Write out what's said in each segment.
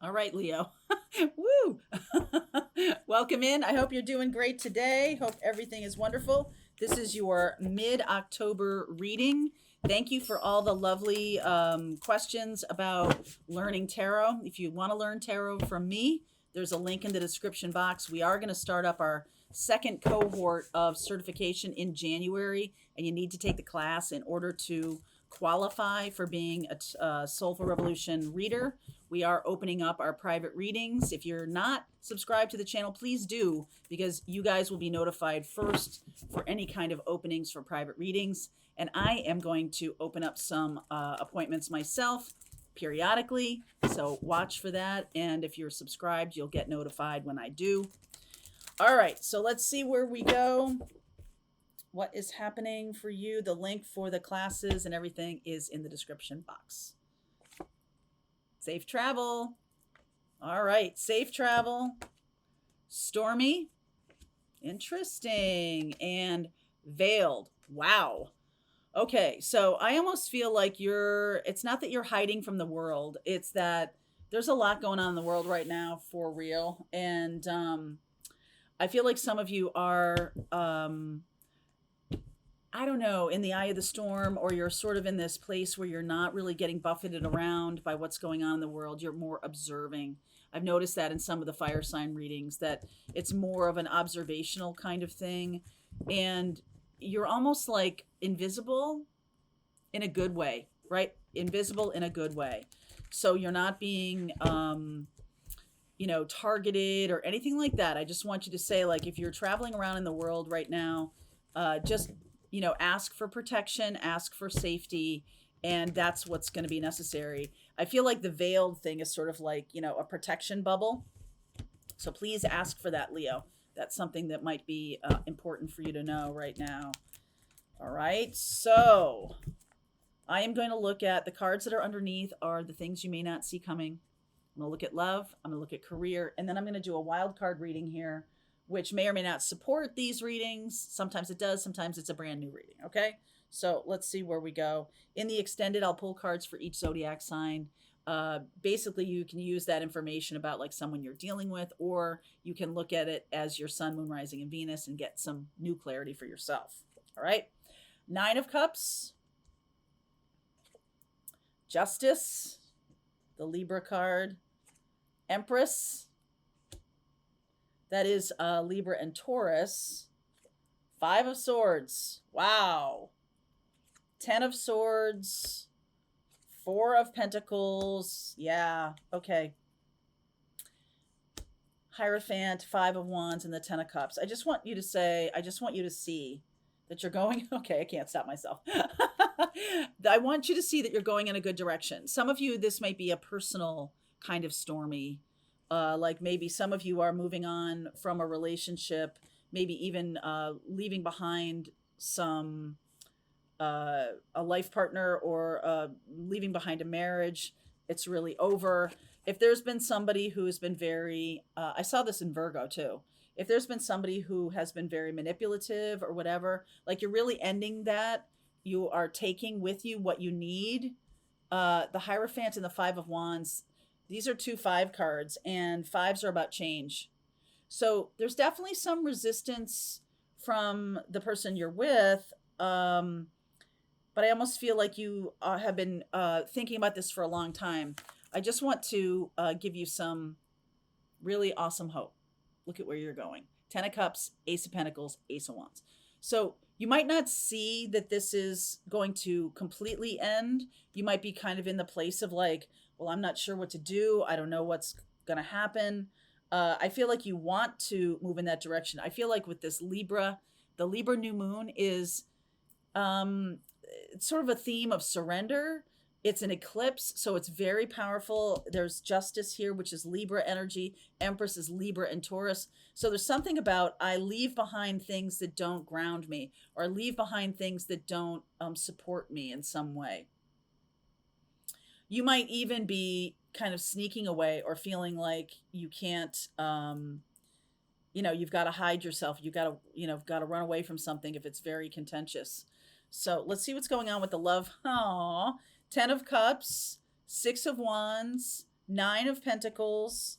All right, Leo. Woo! Welcome in. I hope you're doing great today. Hope everything is wonderful. This is your mid October reading. Thank you for all the lovely questions about learning tarot. If you want to learn tarot from me, there's a link in the description box. We are going to start up our second cohort of certification in January, and you need to take the class in order to qualify for being a Soulful Revolution reader. We are opening up our private readings. If you're not subscribed to the channel, please do, because you guys will be notified first for any kind of openings for private readings. And I am going to open up some appointments myself periodically, so watch for that. And if you're subscribed, you'll get notified when I do. All right, so let's see where we go. What is happening for you? The link for the classes and everything is in the description box. Safe travel. All right, safe travel. Stormy. Interesting. And veiled. Wow. Okay, so I almost feel like it's not that you're hiding from the world. It's that there's a lot going on in the world right now for real. And I feel like some of you are I don't know, in the eye of the storm, or you're sort of in this place where you're not really getting buffeted around by what's going on in the world. You're more observing. I've noticed that in some of the fire sign readings, that it's more of an observational kind of thing. And you're almost like invisible in a good way, right? Invisible in a good way. So you're not being, targeted or anything like that. I just want you to say, like, if you're traveling around in the world right now, just ask for protection, ask for safety, and that's what's going to be necessary. I feel like the veiled thing is sort of like, a protection bubble. So please ask for that, Leo. That's something that might be important for you to know right now. All right, so I am going to look at the cards that are underneath are the things you may not see coming. I'm going to look at love, I'm going to look at career, and then I'm going to do a wild card reading here, which may or may not support these readings. Sometimes it does, sometimes it's a brand new reading, okay? So let's see where we go. In the extended, I'll pull cards for each zodiac sign. Basically, you can use that information about like someone you're dealing with, or you can look at it as your sun, moon, rising, and Venus and get some new clarity for yourself, all right? 9 of Cups, Justice, the Libra card, Empress, that is Libra and Taurus. 5 of Swords. Wow. 10 of Swords. 4 of Pentacles. Yeah. Okay. Hierophant, 5 of Wands, and the 10 of Cups. I just want you to see that you're going. Okay, I can't stop myself. I want you to see that you're going in a good direction. Some of you, this might be a personal kind of stormy. Like maybe some of you are moving on from a relationship, maybe even leaving behind a life partner, or leaving behind a marriage. It's really over. If there's been somebody who has been very, I saw this in Virgo too. If there's been somebody who has been very manipulative or whatever, like you're really ending that. You are taking with you what you need. The Hierophant and the 5 of Wands, these are 2 5 cards, and 5s are about change. So there's definitely some resistance from the person you're with. But I almost feel like you have been thinking about this for a long time. I just want to give you some really awesome hope. Look at where you're going. 10 of Cups, Ace of Pentacles, Ace of Wands. So you might not see that this is going to completely end. You might be kind of in the place of like, well, I'm not sure what to do. I don't know what's going to happen. I feel like you want to move in that direction. I feel like with this Libra, the Libra new moon is it's sort of a theme of surrender. It's an eclipse, so it's very powerful. There's Justice here, which is Libra energy. Empress is Libra and Taurus. So there's something about I leave behind things that don't ground me, or I leave behind things that don't support me in some way. You might even be kind of sneaking away or feeling like you can't, you've got to hide yourself. You've got to run away from something if it's very contentious. So let's see what's going on with the love. Aww. 10 of Cups, 6 of Wands, Nine of Pentacles,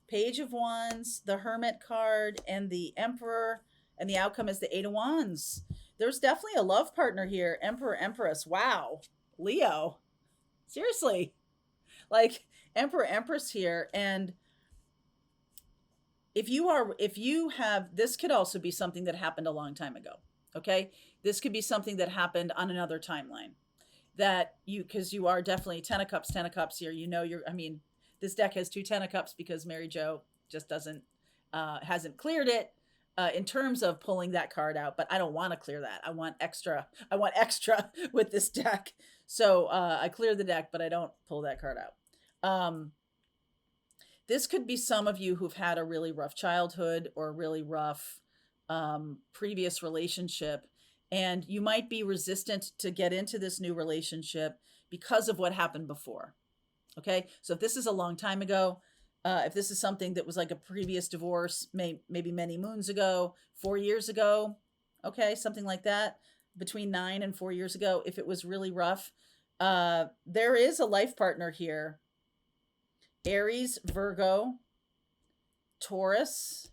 Page of Wands, the Hermit card, and the Emperor. And the outcome is the Eight of Wands. There's definitely a love partner here. Emperor, Empress. Wow. Leo. Seriously. Like Emperor, Empress here. And if you have, this could also be something that happened a long time ago. Okay. This could be something that happened on another timeline that because you are definitely 10 of cups here. I mean, this deck has two 10 of cups because Mary Jo just hasn't cleared it in terms of pulling that card out, but I don't want to clear that. I want extra with this deck. So I clear the deck, but I don't pull that card out. This could be some of you who've had a really rough childhood or a really rough previous relationship, and you might be resistant to get into this new relationship because of what happened before. Okay, so if this is a long time ago, if this is something that was like a previous divorce, maybe many moons ago, 4 years ago, okay, something like that, between 9 and 4 years ago, if it was really rough, there is a life partner here. Aries, Virgo, Taurus,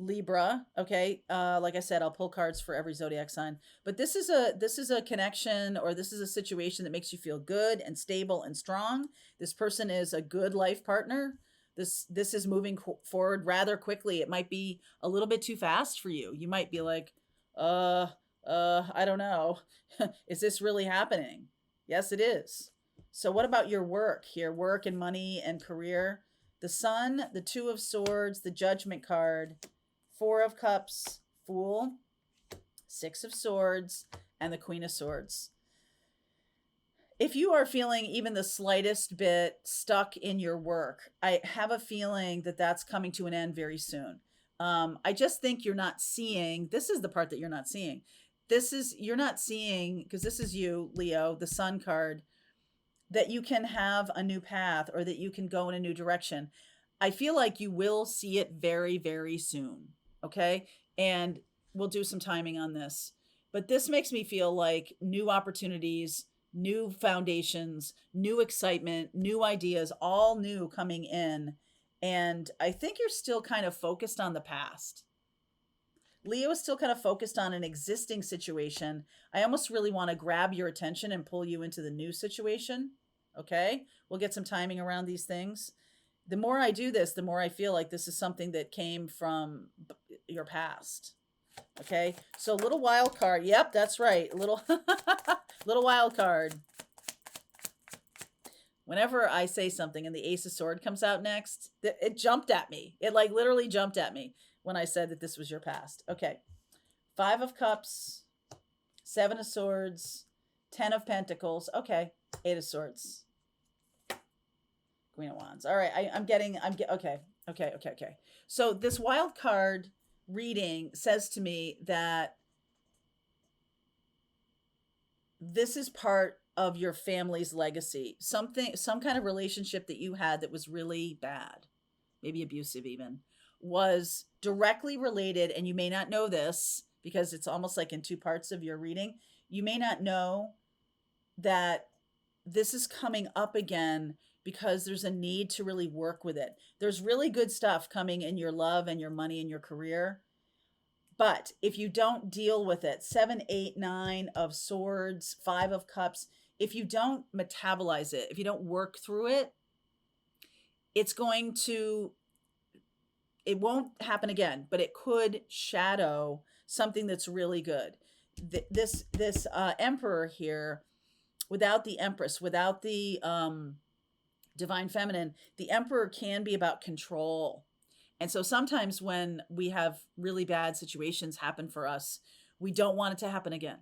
Libra. Okay, like I said, I'll pull cards for every zodiac sign, but this is a connection, or this is a situation that makes you feel good and stable and strong. This person is a good life partner. This is moving forward rather quickly. It might be a little bit too fast for you. You might be like, I don't know. Is this really happening? Yes, it is. So what about your work here? Work and money and career. The Sun, the Two of Swords, the Judgment card, Four of Cups, Fool, Six of Swords, and the Queen of Swords. If you are feeling even the slightest bit stuck in your work, I have a feeling that that's coming to an end very soon. I just think you're not seeing, this is the part that you're not seeing. You're not seeing, because this is you, Leo, the Sun card, that you can have a new path or that you can go in a new direction. I feel like you will see it very, very soon. Okay. And we'll do some timing on this. But this makes me feel like new opportunities, new foundations, new excitement, new ideas, all new coming in. And I think you're still kind of focused on the past. Leo is still kind of focused on an existing situation. I almost really want to grab your attention and pull you into the new situation. Okay, we'll get some timing around these things. The more I do this, the more I feel like this is something that came from your past. Okay, so little wild card. Yep, that's right. Little little wild card. Whenever I say something and the Ace of Sword comes out next, it jumped at me. It like literally jumped at me when I said that this was your past. Okay, Five of Cups, Seven of Swords, 10 of Pentacles. Okay, Eight of Swords, Queen of Wands. All right, okay. So this wild card reading says to me that this is part of your family's legacy. Some kind of relationship that you had that was really bad, maybe abusive even, was directly related, and you may not know this because it's almost like in two parts of your reading. You may not know that this is coming up again because there's a need to really work with it. There's really good stuff coming in your love and your money and your career. But if you don't deal with it, 7, 8, 9 of Swords, 5 of Cups, if you don't metabolize it, if you don't work through it, it won't happen again, but it could shadow something that's really good. This Emperor here, without the Empress, without the Divine Feminine, the Emperor can be about control. And so sometimes when we have really bad situations happen for us, we don't want it to happen again.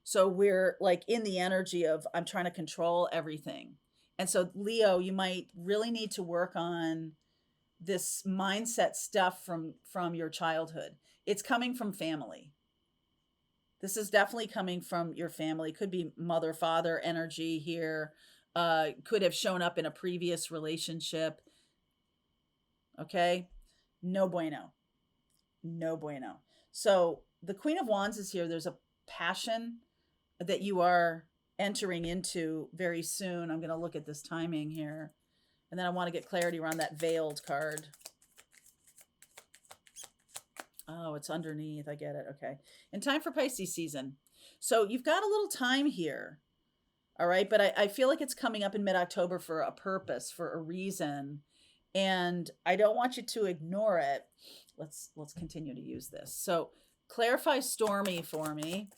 So we're like in the energy of, I'm trying to control everything. And so Leo, you might really need to work on this mindset stuff from your childhood. It's coming from family. This is definitely coming from your family. Could be mother, father energy here. Could have shown up in a previous relationship. Okay. No bueno. No bueno. So the Queen of Wands is here. There's a passion that you are entering into very soon. I'm going to look at this timing here. And then I want to get clarity around that veiled card. Oh, it's underneath. I get it. Okay. In time for Pisces season. So you've got a little time here. All right. But I feel like it's coming up in mid-October for a purpose, for a reason. And I don't want you to ignore it. Let's continue to use this. So clarify stormy for me.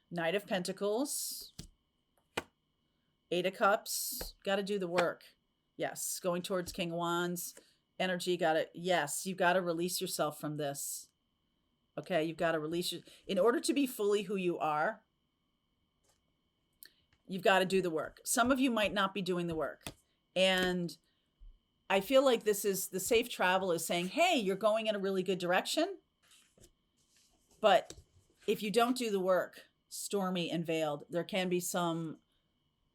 Knight of Pentacles. Eight of Cups. Got to do the work. Yes. Going towards King of Wands. Energy, got to, yes, you've got to release yourself from this. Okay, you've got to release in order to be fully who you are. You've got to do the work. Some of you might not be doing the work. And I feel like this is the safe travel is saying, hey, you're going in a really good direction. But if you don't do the work, stormy and veiled, there can be some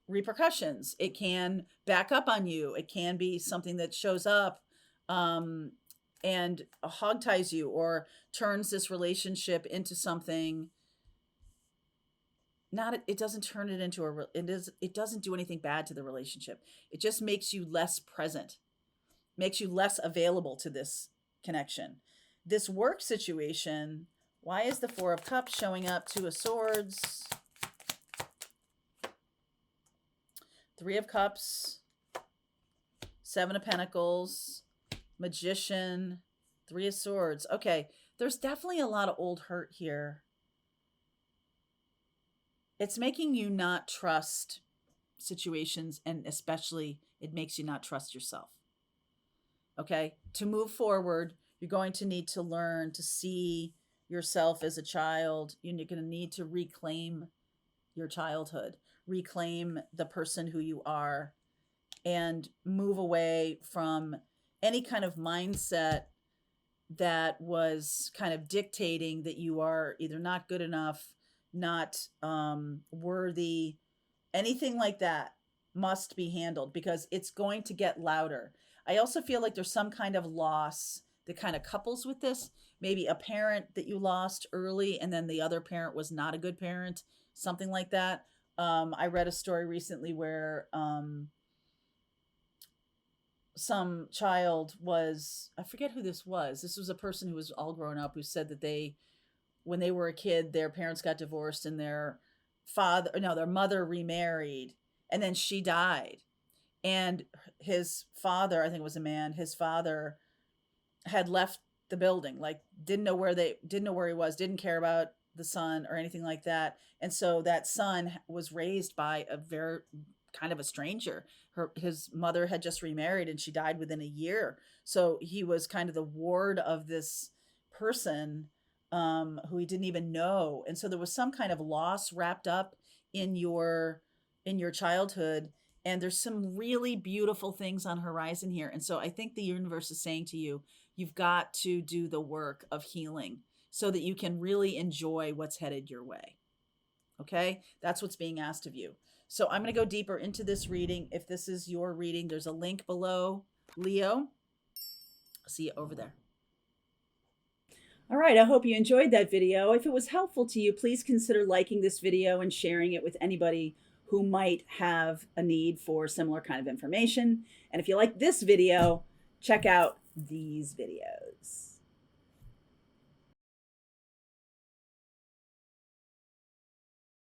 repercussions. It can back up on you. It can be something that shows up and hogties you or turns this relationship into something. It doesn't turn it into it doesn't do anything bad to the relationship. It just makes you less present, makes you less available to this connection. This work situation, why is the Four of Cups showing up? Two of Swords, Three of Cups, Seven of Pentacles, Magician, Three of Swords. Okay, there's definitely a lot of old hurt here. It's making you not trust situations, and especially it makes you not trust yourself. Okay, to move forward, you're going to need to learn to see yourself as a child. You're going to need to reclaim your childhood, reclaim the person who you are, and move away from any kind of mindset that was kind of dictating that you are either not good enough, not worthy, anything like that must be handled because it's going to get louder. I also feel like there's some kind of loss that kind of couples with this. Maybe a parent that you lost early and then the other parent was not a good parent, something like that. I read a story recently where some child was, I forget who this was. This was a person who was all grown up who said that when they were a kid, their parents got divorced and their mother remarried and then she died. And his father, I think it was a man, his father had left the building, like didn't know where he was, didn't care about the son or anything like that. And so that son was raised by a very kind of a stranger. His mother had just remarried and she died within a year. So he was kind of the ward of this person who he didn't even know. And so there was some kind of loss wrapped up in your childhood. And there's some really beautiful things on horizon here. And so I think the universe is saying to you, you've got to do the work of healing so that you can really enjoy what's headed your way. Okay? That's what's being asked of you. So I'm going to go deeper into this reading. If this is your reading, there's a link below, Leo. See you over there. All right, I hope you enjoyed that video. If it was helpful to you, please consider liking this video and sharing it with anybody who might have a need for similar kind of information. And if you like this video, check out these videos.